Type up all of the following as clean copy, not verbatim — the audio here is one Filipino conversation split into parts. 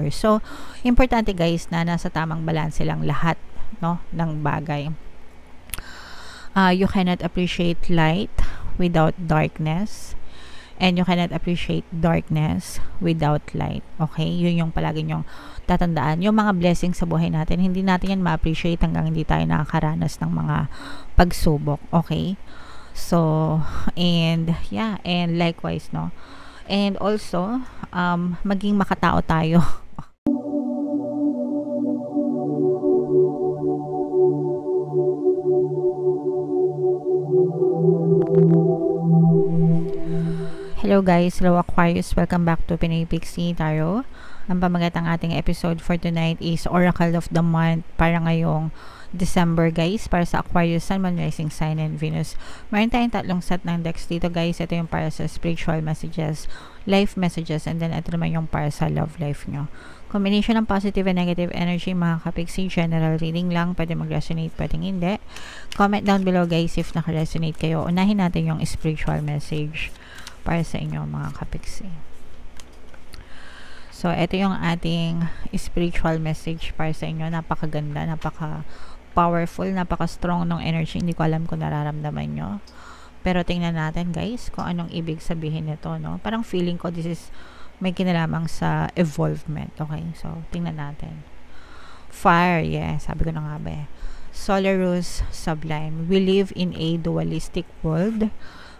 So, importante guys na nasa tamang balanse lang lahat, no, ng bagay. You cannot appreciate light without darkness, and you cannot appreciate darkness without light. Okay? Yun yung palagi nyong tatandaan. Yung mga blessings sa buhay natin, hindi natin yan ma-appreciate hanggang hindi tayo nakakaranas ng mga pagsubok. Okay? So, and yeah, and likewise, no? And also, maging makatao tayo. Hello guys, hello Aquarius, welcome back to Pinoy Pixie Tarot. Ang pamagat ng ating episode for tonight is Oracle of the Month para ngayong December guys, para sa Aquarius, Sun, Moon, Rising Sign, and Venus. Mayroon tayong tatlong set ng decks dito guys. Ito yung para sa spiritual messages, life messages, and then ito naman yung para sa love life nyo. Combination ng positive and negative energy, mga kapixie. General reading lang, pwede mag-resonate, pwedeng hindi. Comment down below guys if naka-resonate kayo. Unahin natin yung spiritual message para sa inyo mga kapixie. So, ito yung ating spiritual message para sa inyo. Napakaganda, napaka-powerful, napaka-strong ng energy. Hindi ko alam kung nararamdaman nyo. Pero tingnan natin guys kung anong ibig sabihin nito, no? Parang feeling ko this is may kinalamang sa evolvement. Okay? So, tingnan natin. Fire, yeah. Sabi ko na nga ba eh. Solarus Sublime. We live in a dualistic world,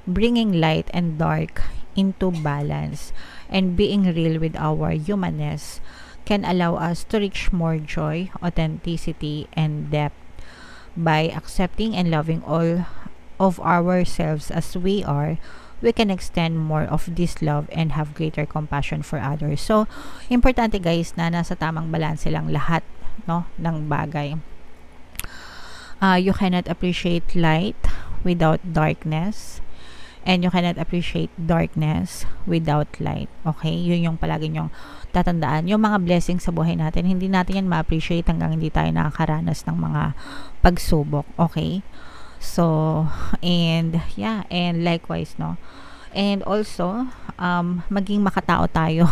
bringing light and dark into balance, and being real with our humanness can allow us to reach more joy, authenticity, and depth by accepting and loving all of ourselves as we are. We can extend more of this love and have greater compassion for others. So, importante guys na nasa tamang balanse lang lahat, no, ng bagay. You cannot appreciate light without darkness, and you cannot appreciate darkness without light. Okay? Yun yung palagi nyong tatandaan. Yung mga blessings sa buhay natin, hindi natin yan ma-appreciate hanggang hindi tayo nakakaranas ng mga pagsubok. Okay? So, and yeah, and likewise, no? And also, maging makatao tayo.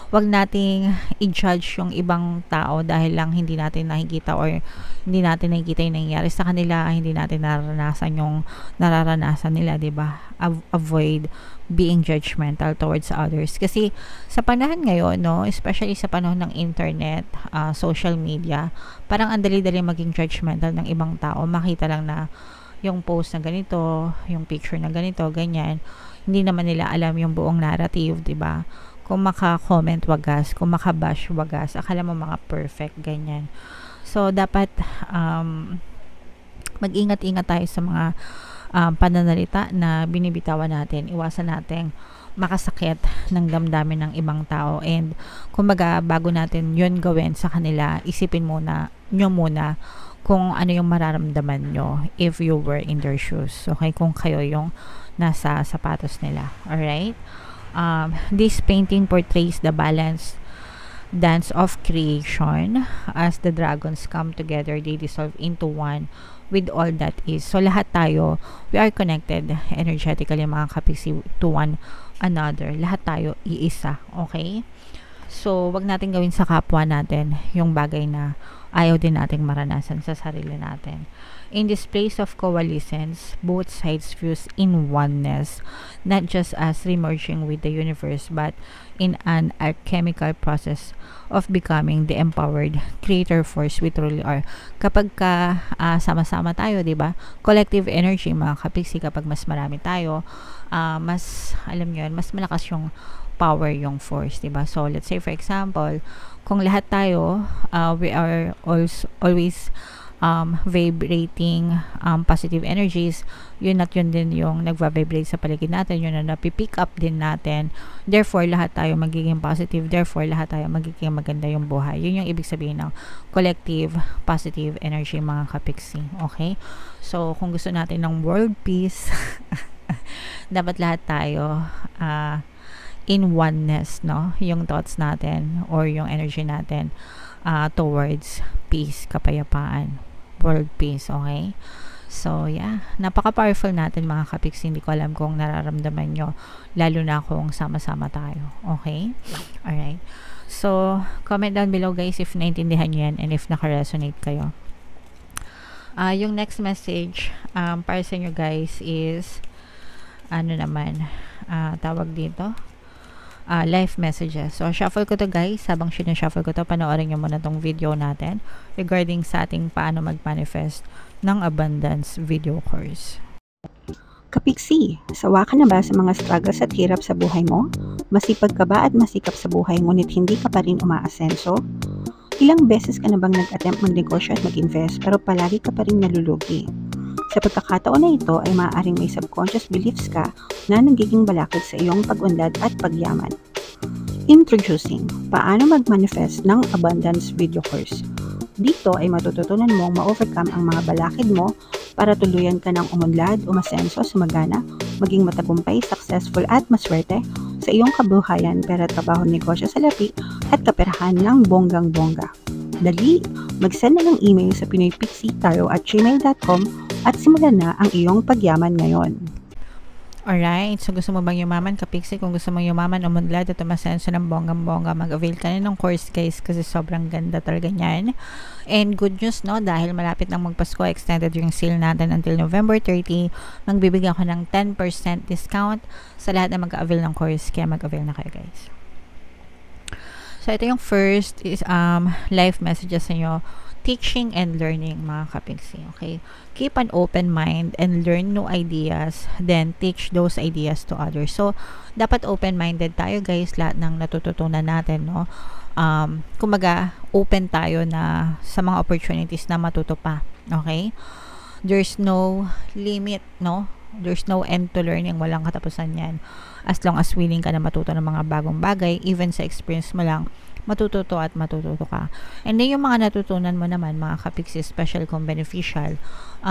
Wag nating i-judge yung ibang tao dahil lang hindi natin nakikita or hindi natin nakikita yung nangyayari sa kanila, hindi natin nararanasan yung nararanasan nila, 'di ba? Avoid being judgmental towards others kasi sa panahon ngayon, no, especially sa panahon ng internet, social media, parang ang dali-dali maging judgmental ng ibang tao. Makita lang na yung post na ganito, yung picture na ganito, ganyan. Hindi naman nila alam yung buong narrative, 'di ba? Kung maka-comment wagas, kung maka-bash wagas, akala mo mga perfect, ganyan. So, dapat mag-ingat-ingat tayo sa mga pananalita na binibitawan natin. Iwasan natin makasakit ng damdamin ng ibang tao. And, kumbaga, bago natin yun gawin sa kanila, isipin muna kung ano yung mararamdaman nyo if you were in their shoes. Okay? Kung kayo yung nasa sapatos nila. Alright? This painting portrays the balanced dance of creation. As the dragons come together, they dissolve into one with all that is. So, lahat tayo, we are connected energetically, mga kapixie, to one another. Lahat tayo iisa. Okay? So, wag natin gawin sa kapwa natin yung bagay na ayaw din nating maranasan sa sarili natin. In this place of coalescence, both sides fuse in oneness, not just as remerging with the universe, but in an alchemical process of becoming the empowered creator force we truly are. Kapag sama-sama tayo, 'di ba? Collective energy, mga kapixie, kapag mas marami tayo, mas alam niyo, mas malakas yung power, yung force, 'di ba? So let's say for example, kung lahat tayo we are always vibrating positive energies, yun at yun din yung nagva-vibrate sa paligid natin, yun na napipick up din natin, therefore lahat tayo magiging positive, therefore lahat tayo magiging maganda yung buhay. Yun yung ibig sabihin ng collective positive energy, mga kapixie. Okay? So kung gusto natin ng world peace dapat lahat tayo in oneness, no? Yung thoughts natin or yung energy natin towards peace, kapayapaan, world peace. Okay? So, yeah. Napaka-powerful natin, mga kapixie. Hindi ko alam kung nararamdaman nyo, lalo na kung sama-sama tayo. Okay? Alright. So, comment down below guys if naintindihan nyo yan and if naka-resonate kayo. Yung next message para sa inyo guys is ano naman, tawag dito, life messages. So, shuffle ko to guys. Habang sinushuffle ko to, panoorin nyo muna tong video natin regarding sa ating paano mag-manifest ng abundance video course. Kapiksi, sawa ka na ba sa mga struggles at hirap sa buhay mo? Masipag ka ba at masikap sa buhay ngunit hindi ka pa rin umaasenso? Ilang beses ka na bang nag-attempt magnegosyo at mag-invest pero palagi ka pa rin nalulugi? Sa pagkakataon na ito ay maaaring may subconscious beliefs ka na nagiging balakid sa iyong pag-unlad at pagyaman. Introducing, paano mag-manifest ng abundance video course. Dito ay matututunan mong ma-overcome ang mga balakid mo para tuluyan ka ng umunlad, umasenso, sumagana, maging matagumpay, successful at maswerte sa iyong kabuhayan, pera, trabaho, negosyo, salapi at kaperahan ng bonggang-bongga. Dali, mag-send na ng email sa pinoypixie@gmail.com at simulan na ang iyong pagyaman ngayon. Alright, so gusto mo bang yumaman, Kapiksi? Kung gusto mong yumaman, umunlad at umasenso ng bonggang-bongga, mag-avail ka na ng course guys kasi sobrang ganda talaga niyan. And good news no, dahil malapit nang magpasko, extended yung sale natin until November 30, magbibigyan ako ng 10% discount sa lahat na mag-avail ng course, kaya mag-avail na kayo guys. So ito yung first is life messages sa inyo. Teaching and learning, mga Kapiksi. Okay? Keep an open mind and learn new ideas, then teach those ideas to others. So, dapat open-minded tayo guys, lahat ng natututunan natin, no? Kumaga, open tayo na sa mga opportunities na matuto pa. Okay? There's no limit, no? There's no end to learning. Walang katapusan yan. As long as willing ka na matuto ng mga bagong bagay, even sa experience mo lang, matututo at matututo ka. And then yung mga natutunan mo naman, mga Kapiksi, special kung beneficial,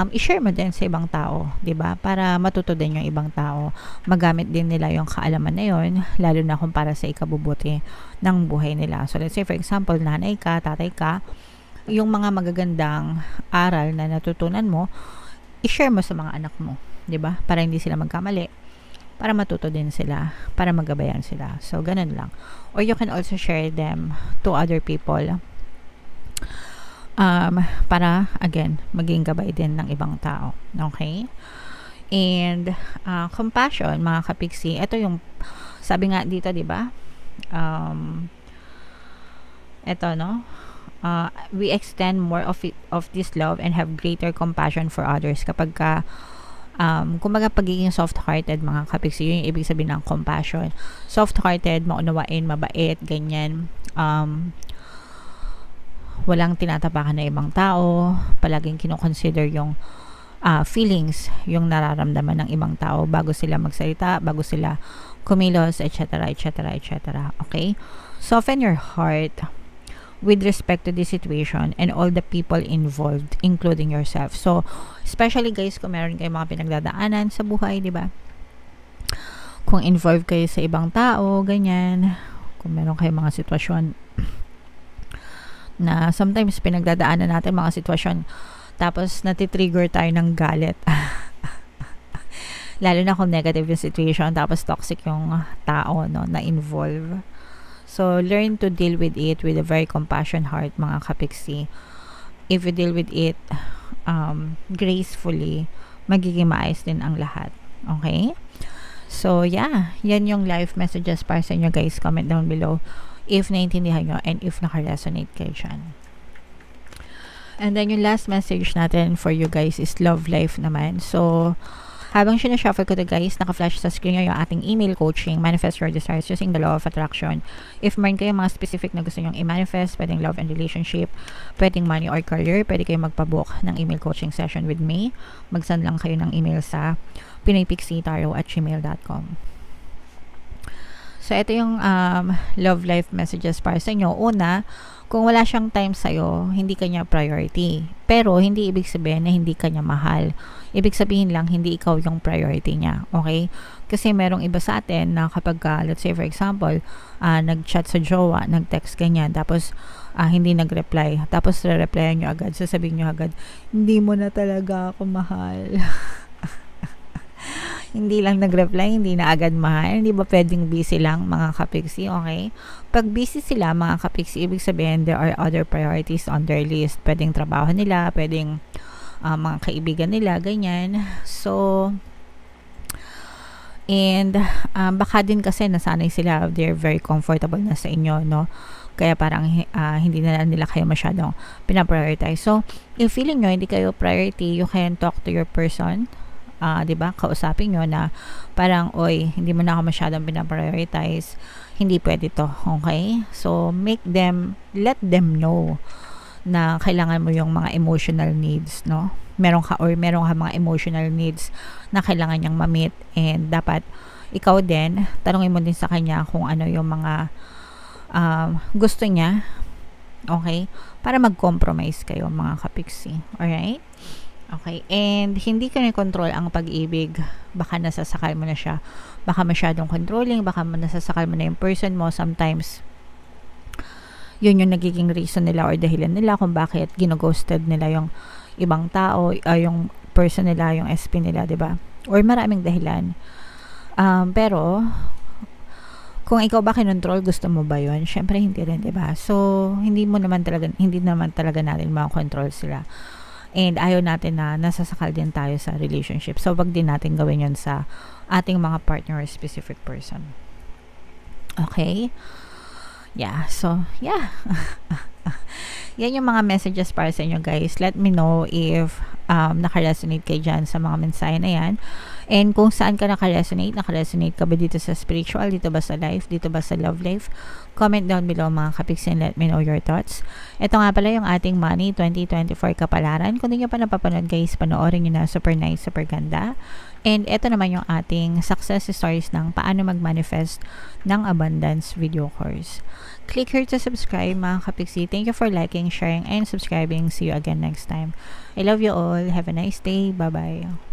i-share mo din sa ibang tao, 'di ba? Para matuto din yung ibang tao. Magamit din nila yung kaalaman na yon, lalo na kung para sa ikabubuti ng buhay nila. So let's say for example, nanay ka, tatay ka, yung mga magagandang aral na natutunan mo, i-share mo sa mga anak mo, 'di ba? Para hindi sila magkamali, para matuto din sila, para magabayan sila. So, ganun lang. Or you can also share them to other people para, again, maging gabay din ng ibang tao. Okay? And, compassion, mga Kapiksi, ito yung, sabi nga dito, di ba? Ito, no? We extend more of this love and have greater compassion for others kapag ka kumbaga pagiging soft-hearted, mga Kapiksi, yun yung ibig sabihin ng compassion. Soft-hearted, maunawain, mabait, ganyan. Walang tinatapakan na ibang tao, palaging kinoconsider yung feelings, yung nararamdaman ng ibang tao bago sila magsalita, bago sila kumilos, etc., etc., etc. Okay? Soften your heart with respect to this situation and all the people involved, including yourself. So, especially guys, kung meron kayong mga pinagdadaanan sa buhay, di ba? Kung involved kayo sa ibang tao, ganyan. Kung meron kayong mga sitwasyon na sometimes pinagdadaanan natin mga sitwasyon, tapos natitrigger tayo ng galit. Lalo na kung negative yung situation, tapos toxic yung tao, no, na involve. So, learn to deal with it with a very compassionate heart, mga Kapiksi. If you deal with it gracefully, magiging maayos din ang lahat. Okay? So, yeah. Yan yung life messages para sa inyo, guys. Comment down below if naintindihan nyo and if naka-resonate kayo dyan. And then, yung last message natin for you guys is love life naman. So, habang sinashuffle ko to guys, naka-flash sa screen nyo yung ating email coaching, Manifest Your Desires Using the Law of Attraction. If meron kayo mga specific na gusto nyong i-manifest, pwedeng love and relationship, pwedeng money or career, pwede kayo magpabook ng email coaching session with me. Mag-send lang kayo ng email sa pinoypixie@gmail.com. So, ito yung love life messages para sa inyo. Una, kung wala siyang time sa'yo, hindi kanya priority. Pero, hindi ibig sabihin na hindi kanya mahal. Ibig sabihin lang, hindi ikaw yung priority niya. Okay? Kasi merong iba sa atin na kapag, let's say for example, nag-chat sa jowa, nag-text ganyan, tapos hindi nag-reply. Tapos, re-replyan nyo agad. Sasabihin nyo agad, hindi mo na talaga ako mahal. Hindi lang nag-reply, hindi na agad mahal. Hindi ba pwedeng busy lang mga kapiksi, okay? Pag busy sila mga kapiksi, ibig sabihin there are other priorities on their list. Pwedeng trabaho nila, pwedeng mga kaibigan nila, ganyan. So, and baka din kasi nasanay sila, they're very comfortable na sa inyo, no? Kaya parang hindi na nila kayo masyadong pinaprioritize. So, if feeling nyo hindi kayo priority, you can talk to your person. 'Di ba? Kausapin nyo na parang, oy, hindi mo na ako masyadong pinaprioritize. Hindi pwede to, okay? So, let them know na kailangan mo yung mga emotional needs, no? Meron ka mga emotional needs na kailangan niyang ma-meet, and dapat ikaw din, tanungin mo din sa kanya kung ano yung mga gusto niya, okay? Para mag-compromise kayo mga kapiksi, alright? Okay, and hindi ka na-control ang pag-ibig. Baka nasasakal mo na siya. Baka masyadong controlling, baka nasasakal mo na yung person mo. Sometimes, yun yung nagiging reason nila or dahilan nila kung bakit ginoghosted nila yung ibang tao, yung person nila, yung SP nila, 'di ba? Or maraming dahilan. Pero, kung ikaw ba kinontrol, gusto mo ba yun? Syempre, hindi rin, 'di ba? So, hindi naman talaga natin makontrol sila. And ayaw natin na nasasakal din tayo sa relationship. So, wag din natin gawin yun sa ating mga partner or specific person. Okay? Yeah. So, yeah. Yan yung mga messages para sa inyo, guys. Let me know if naka-resonate kayo dyan sa mga mensahe na yan. And kung saan ka naka-resonate ka ba dito sa spiritual, dito ba sa life, dito ba sa love life? Comment down below mga kapiksi and let me know your thoughts. Ito nga pala yung ating Money 2024 kapalaran. Kung di nyo pa napapanood, guys, panoorin nyo na. Super nice, super ganda. And ito naman yung ating success stories ng paano mag-manifest ng abundance video course. Click here to subscribe mga kapiksi. Thank you for liking, sharing, and subscribing. See you again next time. I love you all. Have a nice day. Bye-bye.